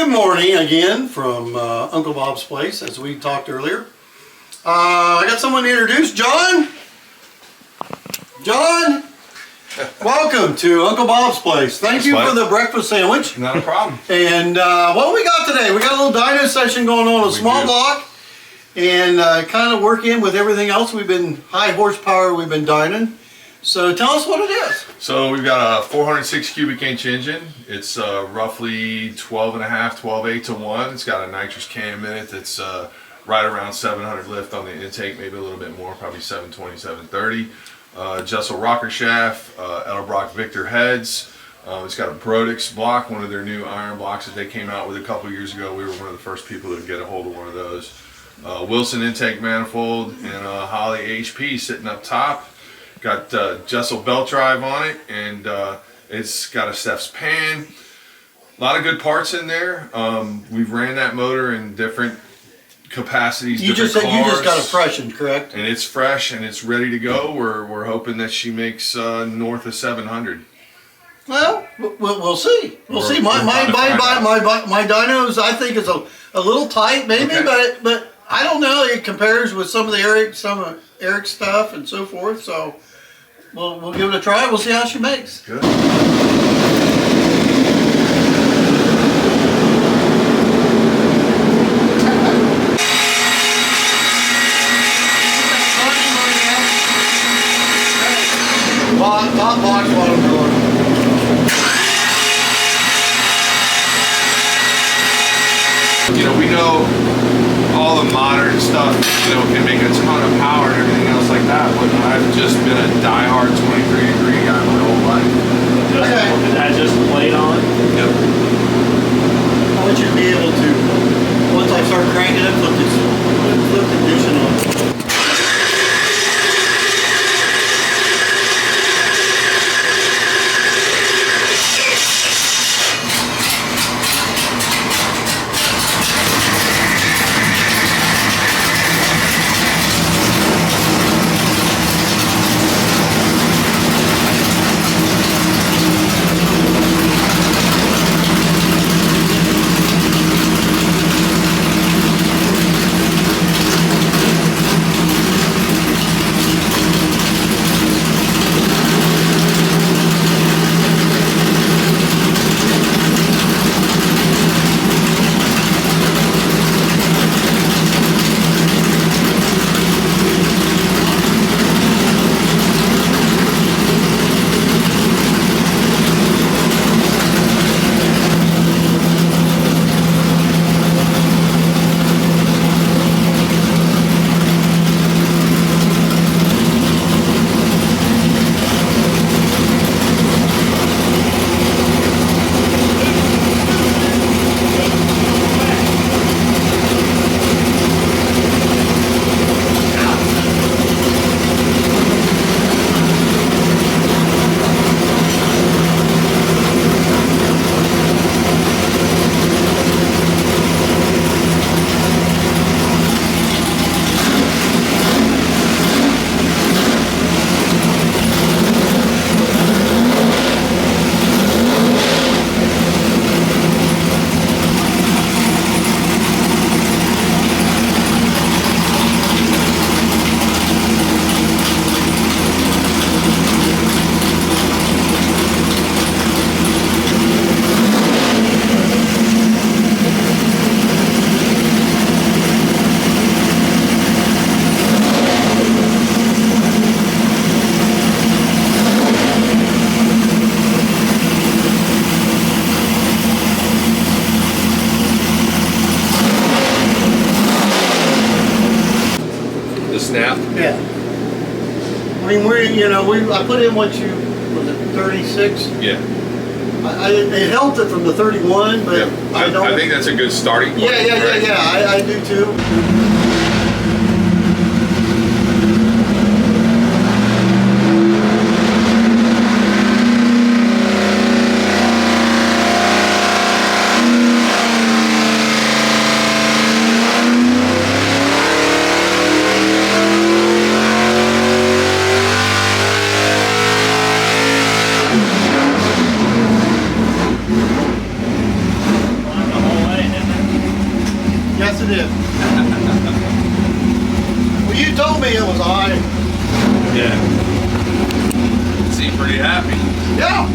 Good morning again from Uncle Bob's place, as we talked earlier. I got someone to introduce, John. John, welcome to Uncle Bob's place. Thank you for the breakfast sandwich. Not a problem. And what we got today? We got a little dyno session going on, a small block, and kind of work in with everything else. We've been high horsepower. We've been dyning. So tell us what it is. So we've got a 406 cubic inch engine. It's roughly 12.5 to 1. It's got a nitrous cam in it that's right around 700 lift on the intake, maybe a little bit more, probably 720, 730. Jessel rocker shaft, Edelbrock Victor heads. It's got a Brodix block, one of their new iron blocks that they came out with a couple years ago. We were one of the first people to get a hold of one of those. Wilson intake manifold and a Holley HP sitting up top. Got Jessel belt drive on it, and it's got a Steph's pan. A lot of good parts in there. We've ran that motor in different capacities. You just said you just got it freshened, correct? And it's fresh and it's ready to go. We're hoping that she makes north of 700. Well, we'll see. We'll see. My dynos, I think, is a little tight, maybe, okay. but I don't know. It compares with some of Eric's stuff and so forth. So we'll give it a try. We'll see how she makes. Good. Top box, bottom door. You know, we know all the modern stuff, you know, can make a ton of power and everything else like that, but I've just been a diehard 23-degree guy my whole life. Is that just the blade on? Yep. I want you to be able to, once I start cranking it, flip the condition on. Snap? Yeah. I mean, I put in was it 36? Yeah. It helped it from the 31, but Yep. I think that's a good starting point. Yeah. I do too. The whole sensitive. Well, you told me it was high. Yeah. Seem pretty happy. Yeah.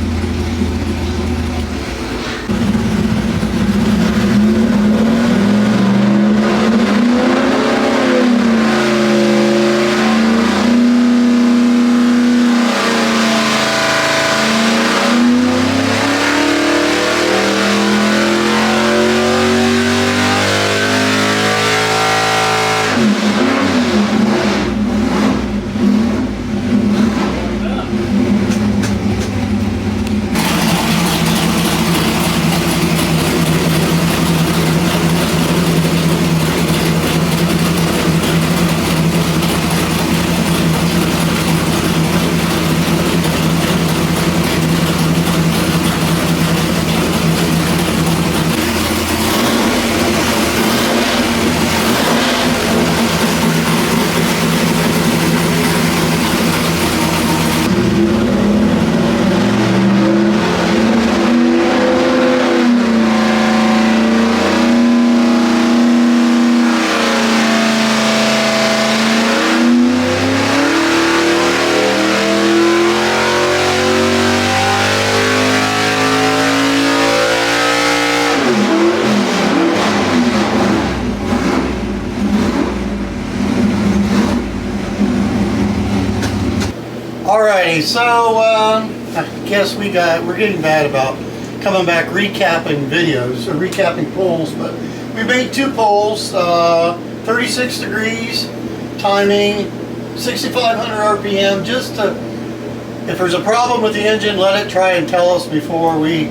Alrighty, so I guess we're getting bad about coming back recapping videos or recapping pulls, but we made 2 pulls, 36 degrees, timing, 6,500 RPM, just to, if there's a problem with the engine, let it try and tell us before we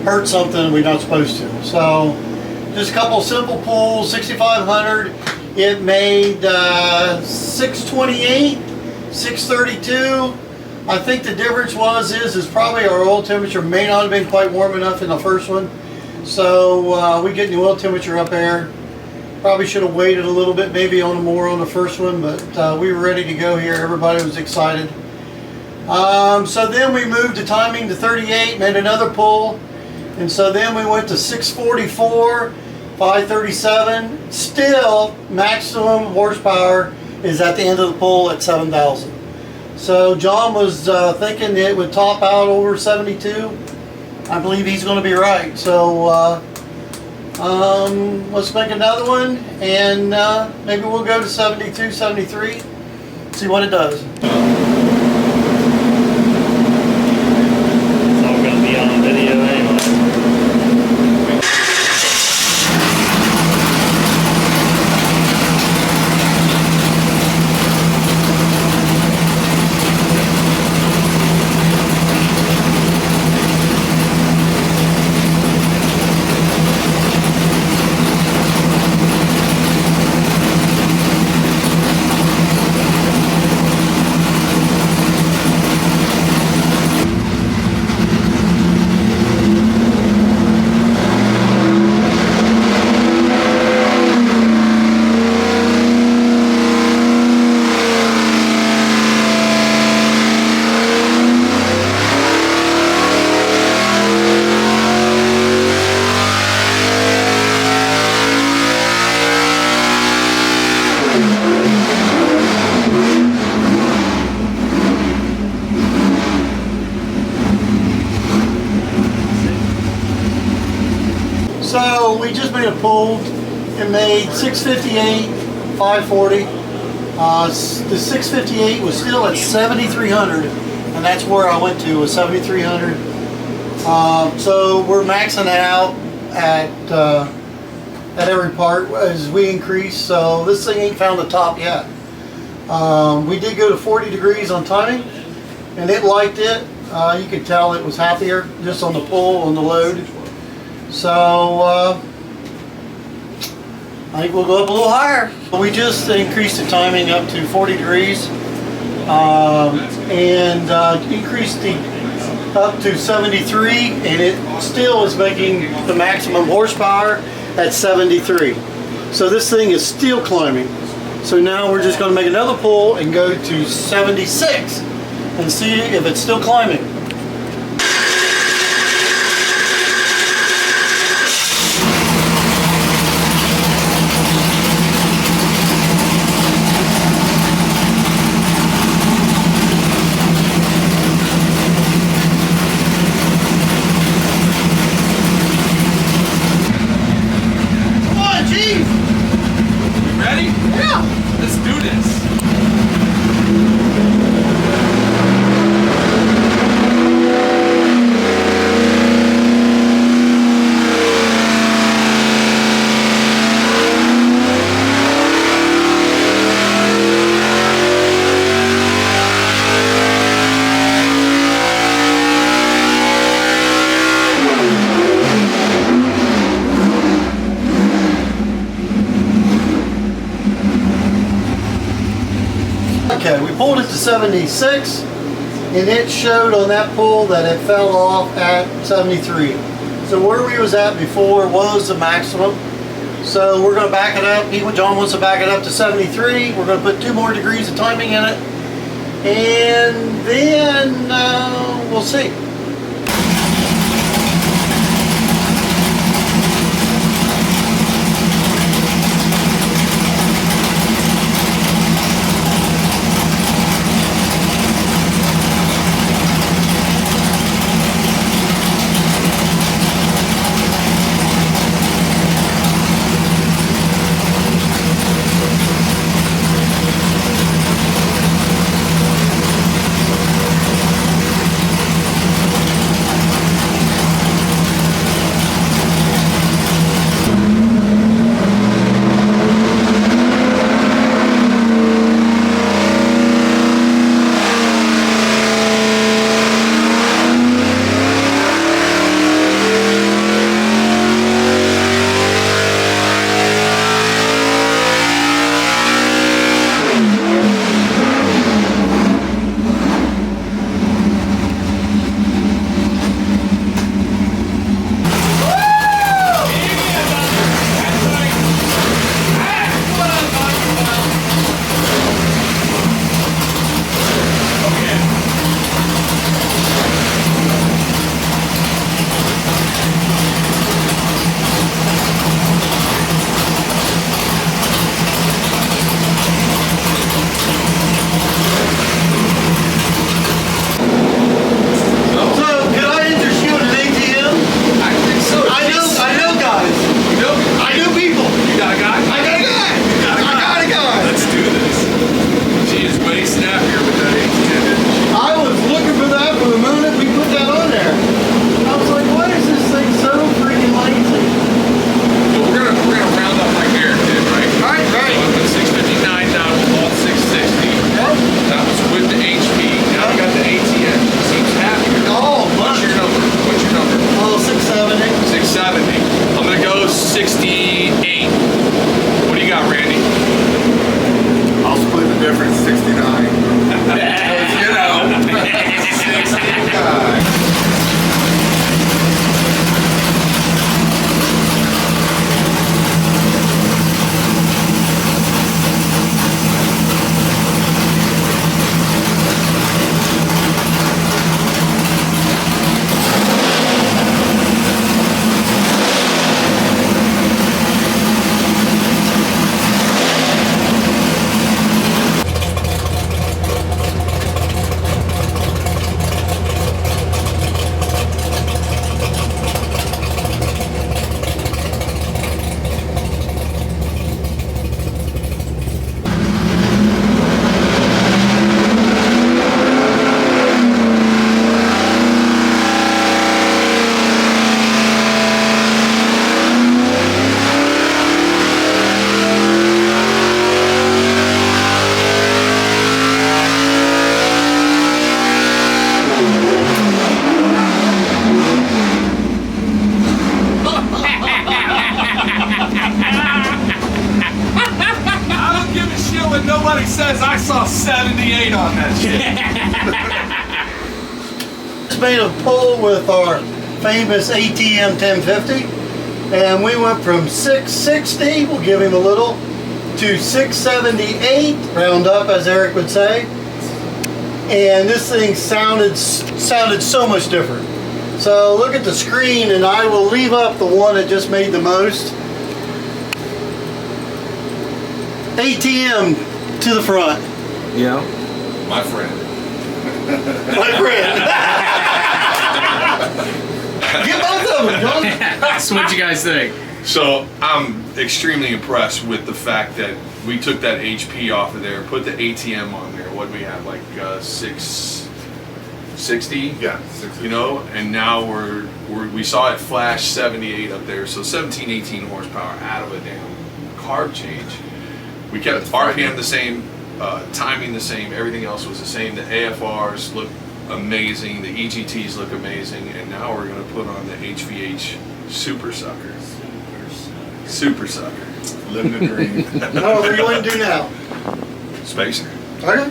hurt something we're not supposed to. So just a couple simple pulls, 6,500, it made 628. 632. I think the difference is probably our oil temperature may not have been quite warm enough in the first one, so we get the oil temperature up there. Probably should have waited a little bit, maybe more on the first one, but we were ready to go here. Everybody was excited. So then we moved the timing to 38, made another pull, and so then we went to 644, 537. Still, maximum horsepower is at the end of the pull at 7,000. So John was thinking it would top out over 72. I believe he's going to be right. So let's make another one, and maybe we'll go to 72, 73, see what it does. It's all going to be on video anyway. So we just made a pull. It made 658, 540. The 658 was still at 7,300, and that's where I went to, was 7,300. So we're maxing out at every part as we increase. So this thing ain't found the top yet. We did go to 40 degrees on timing, and it liked it. You could tell it was happier just on the pull, on the load. So I think we'll go up a little higher. We just increased the timing up to 40 degrees and increased the up to 73, and it still is making the maximum horsepower at 73. So this thing is still climbing. So now we're just going to make another pull and go to 76 and see if it's still climbing. Okay, we pulled it to 76, and it showed on that pull that it fell off at 73. So where we was at before was the maximum. So we're going to back it up. John wants to back it up to 73. We're going to put 2 more degrees of timing in it, and then we'll see. Nobody says I saw 78 on that shit. It's made a pull with our famous ATM 1050, and we went from 660, we'll give him a little, to 678, round up as Eric would say. And this thing sounded so much different. So look at the screen, and I will leave up the one that just made the most. ATM to the front. Yeah. My friend. My friend. Get both of them, John. So what you guys think? So I'm extremely impressed with the fact that we took that HP off of there, put the ATM on there. What do we have, like 660? Yeah, 660. You know, and now we saw it flash 78 up there, so 17, 18 horsepower out of a damn carb change. We kept RPM the same, timing the same, everything else was the same. The AFRs look amazing, the EGTs look amazing, and now we're going to put on the HVH Super Sucker. Super Sucker. Living the dream. What are we going to do now? Spacer. Okay.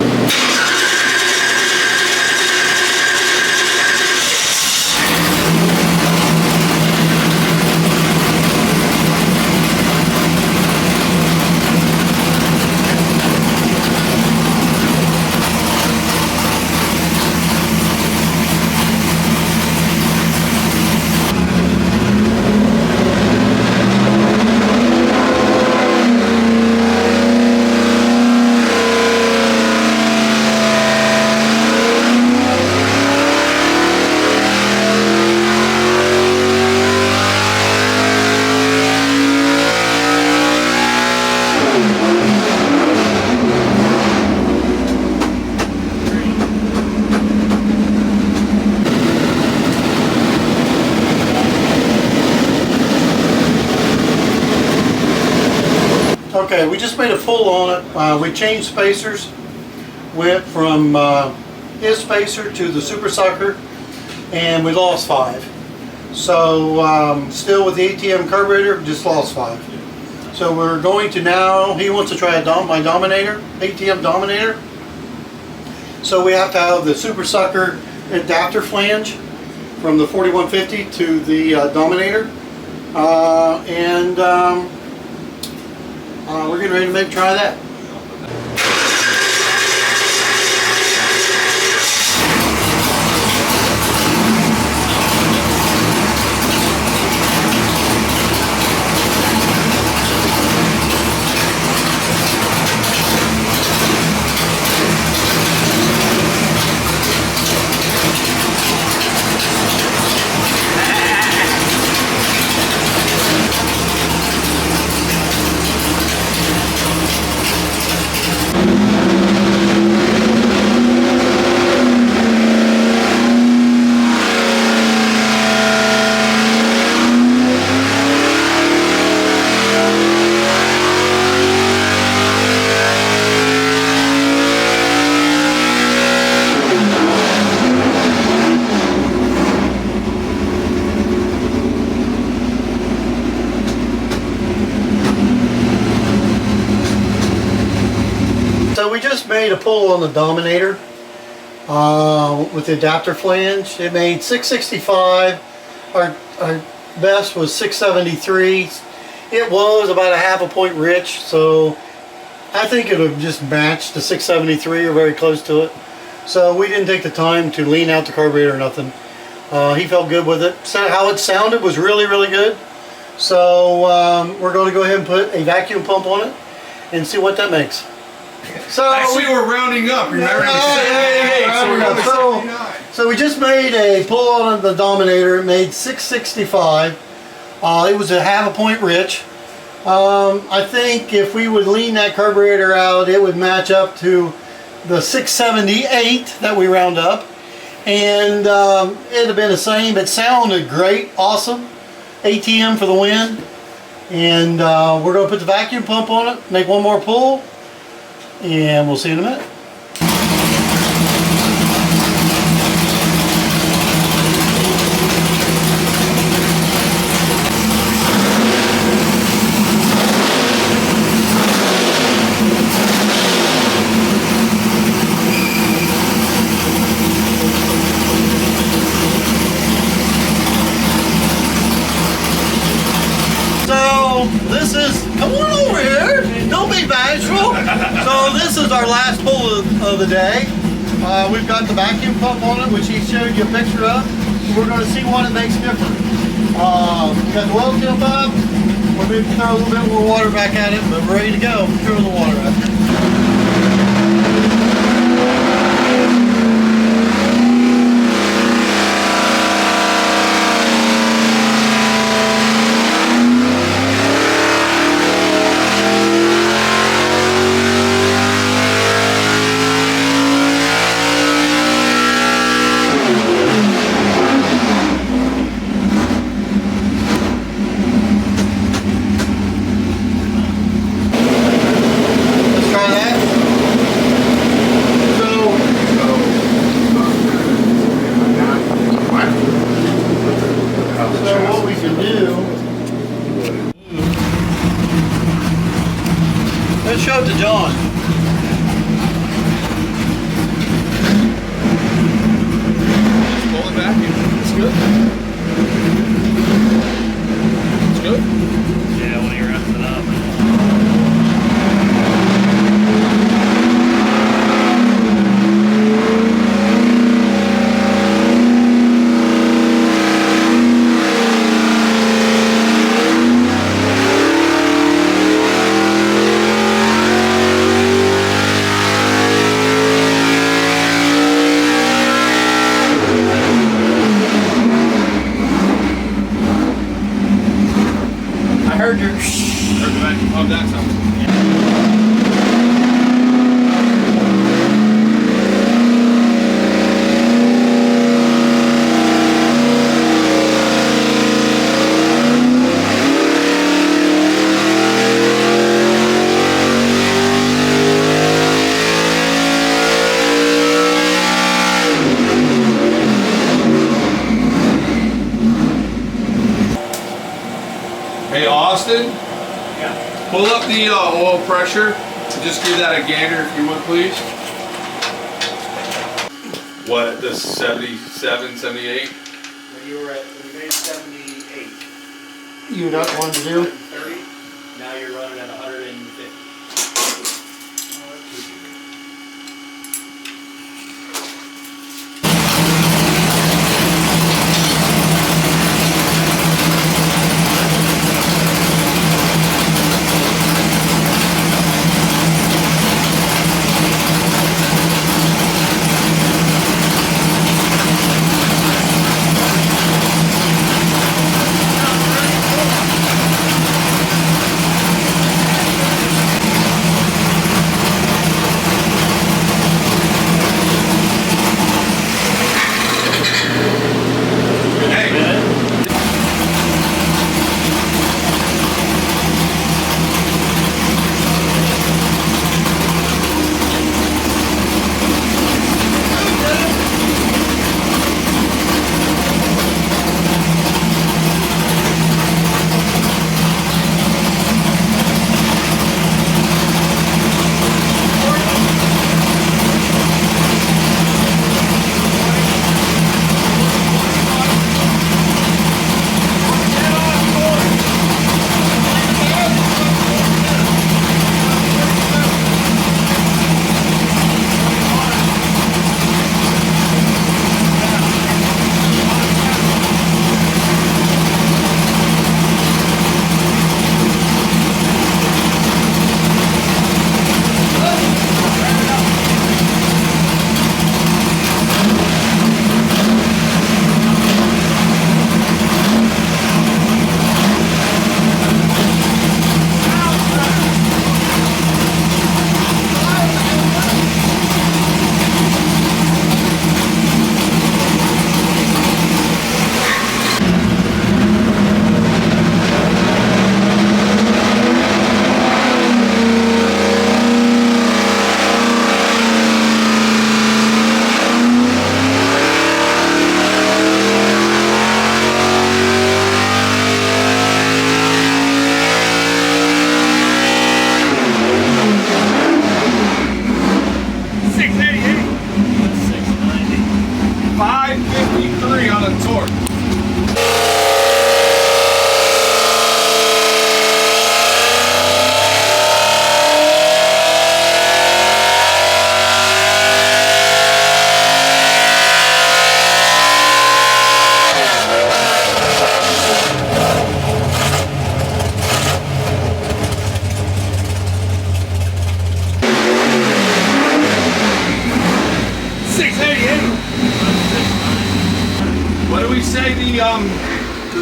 Okay, we just made a pull on it. We changed spacers. Went from his spacer to the Super Sucker, and we lost 5. So still with the ATM carburetor, just lost 5. So we're going to now, he wants to try my Dominator, ATM Dominator. So we have to have the Super Sucker adapter flange from the 4150 to the Dominator. We're getting ready to try that. So we just made a pull on the Dominator with the adapter flange. It made 665. Our best was 673. It was about a half a point rich, so I think it would have just matched the 673 or very close to it. So we didn't take the time to lean out the carburetor or nothing. He felt good with it. So how it sounded was really, really good. So we're going to go ahead and put a vacuum pump on it and see what that makes. So Actually, we're rounding up. Remember? So we just made a pull on the Dominator. It made 665. It was a half a point rich. I think if we would lean that carburetor out, it would match up to the 678 that we round up, and it'd have been the same. It sounded great, awesome. ATM for the win. And we're going to put the vacuum pump on it, make one more pull, and we'll see you in a minute. This is, come on over here, don't be bashful. So this is our last pull of the day. We've got the vacuum pump on it, which he showed you a picture of. We're going to see what it makes different. We've got the oil tip up. We're going to throw a little bit more water back at it, but we're ready to go. Throw the water up. Let's show it to John. good. It's good. Yeah, when he wraps it up. I heard your. Heard the vacuum pump that sound. Hey Austin, pull up the oil pressure and just give that a gander if you would please. What, the 77, 78? When you were at, when you made 78, You not wanting to do? 30, now you're running at 150.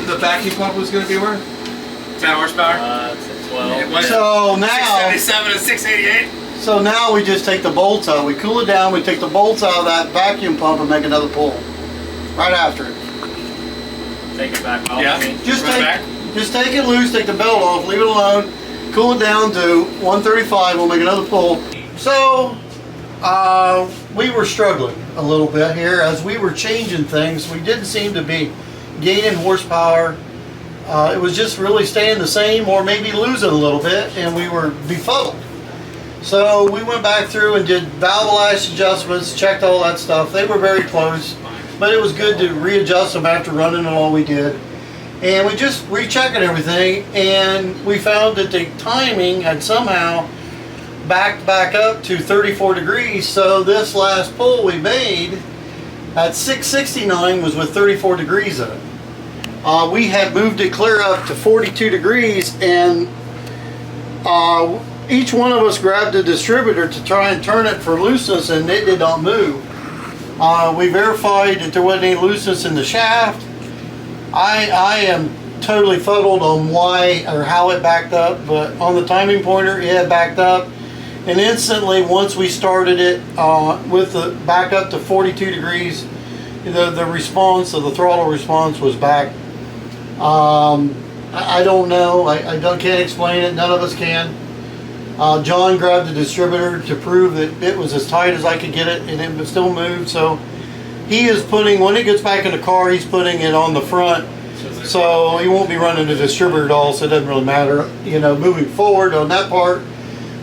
The vacuum pump was going to be worth? 10 horsepower. It's a 12. What is So it? now, 677 and 688. so now we just take the bolts out. We cool it down. We take the bolts out of that vacuum pump and make another pull. Right after it. Take it back off. Yeah. I mean. Just Right take, back. just take it loose. Take the belt off. Leave it alone. Cool it down to 135. We'll make another pull. So we were struggling a little bit here as we were changing things. We didn't seem to be gaining horsepower. It was just really staying the same or maybe losing a little bit, and we were befuddled. So we went back through and did valve lash adjustments, checked all that stuff. They were very close. but it was good to readjust them after running all we did. And we just rechecking everything, and we found that the timing had somehow backed back up to 34 degrees. So this last pull we made at 669 was with 34 degrees in it. We had moved it clear up to 42 degrees, and each one of us grabbed a distributor to try and turn it for looseness, and it did not move. We verified that there wasn't any looseness in the shaft. I am totally fuddled on why or how it backed up, but on the timing pointer it had backed up, and instantly once we started it with the back up to 42 degrees, the response of the throttle response was back. I don't know, I can't explain it, none of us can. John grabbed the distributor to prove that it was as tight as I could get it, and it still moved. So he is putting, when it gets back in the car, he's putting it on the front, so he won't be running the distributor at all, so it doesn't really matter, you know, moving forward on that part.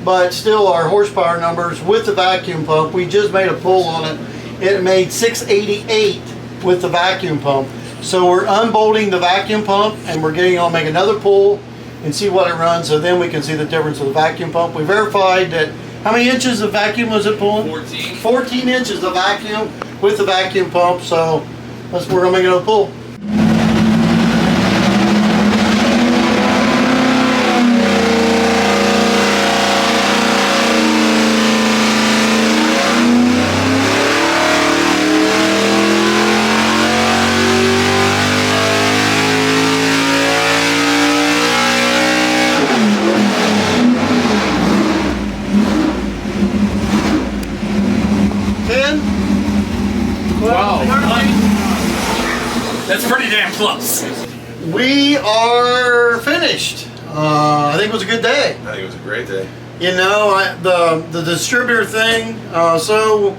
But still, our horsepower numbers with the vacuum pump, we just made a pull on it. It made 688 with the vacuum pump. So we're unbolting the vacuum pump, and we're getting on, make another pull and see what it runs, so then we can see the difference of the vacuum pump. We verified that, how many inches of vacuum was it pulling? 14. 14 inches of vacuum with the vacuum pump, so we're gonna make another pull. That's pretty damn close. We are finished. I think it was a good day. I think it was a great day. You know, the distributor thing, follow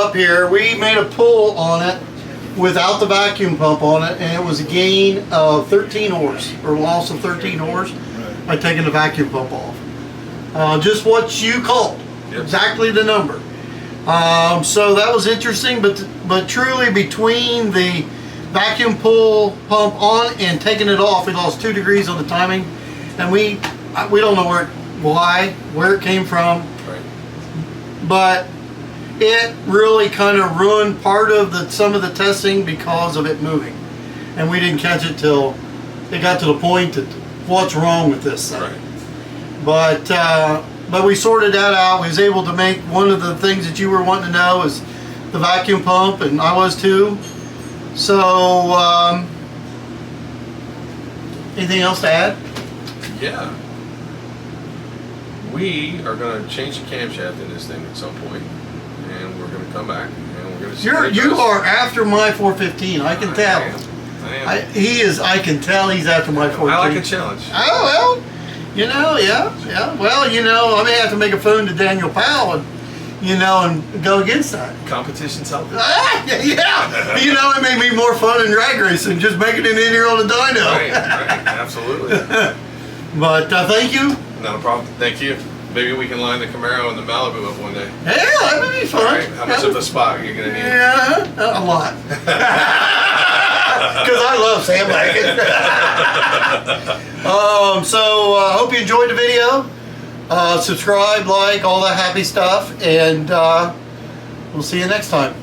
up here, we made a pull on it without the vacuum pump on it, and it was a gain of 13 horse, or loss of 13 horse by taking the vacuum pump off. Just what you called, Yep. exactly the number. So that was interesting, but truly between the vacuum pull pump on and taking it off, we lost 2 degrees on the timing, and we don't know where it came from, Right. but it really kind of ruined part of some of the testing because of it moving, and we didn't catch it till it got to the point that what's wrong with this thing. Right. But we sorted that out. We was able to make one of the things that you were wanting to know is the vacuum pump, and I was too. So, anything else to add? Yeah. We are going to change the camshaft in this thing at some point, and we're going to come back and we're going to see. You are after my 415. I can tell. I am. I can tell he's after my 415. I like a challenge. Oh well, you know, yeah. Well, you know, I may have to make a phone to Daniel Powell and, you know, and go against that. Competition's healthy. Yeah. You know, it made me more fun in drag racing, just making it in here on the dyno. Right, absolutely. But thank you. Not a problem. Thank you. Maybe we can line the Camaro and the Malibu up one day. Yeah, that would be fun. All right. How much of a spot are you going to need? Yeah, a lot. Because I love sandbagging. So I hope you enjoyed the video. Subscribe, like, all that happy stuff, and we'll see you next time.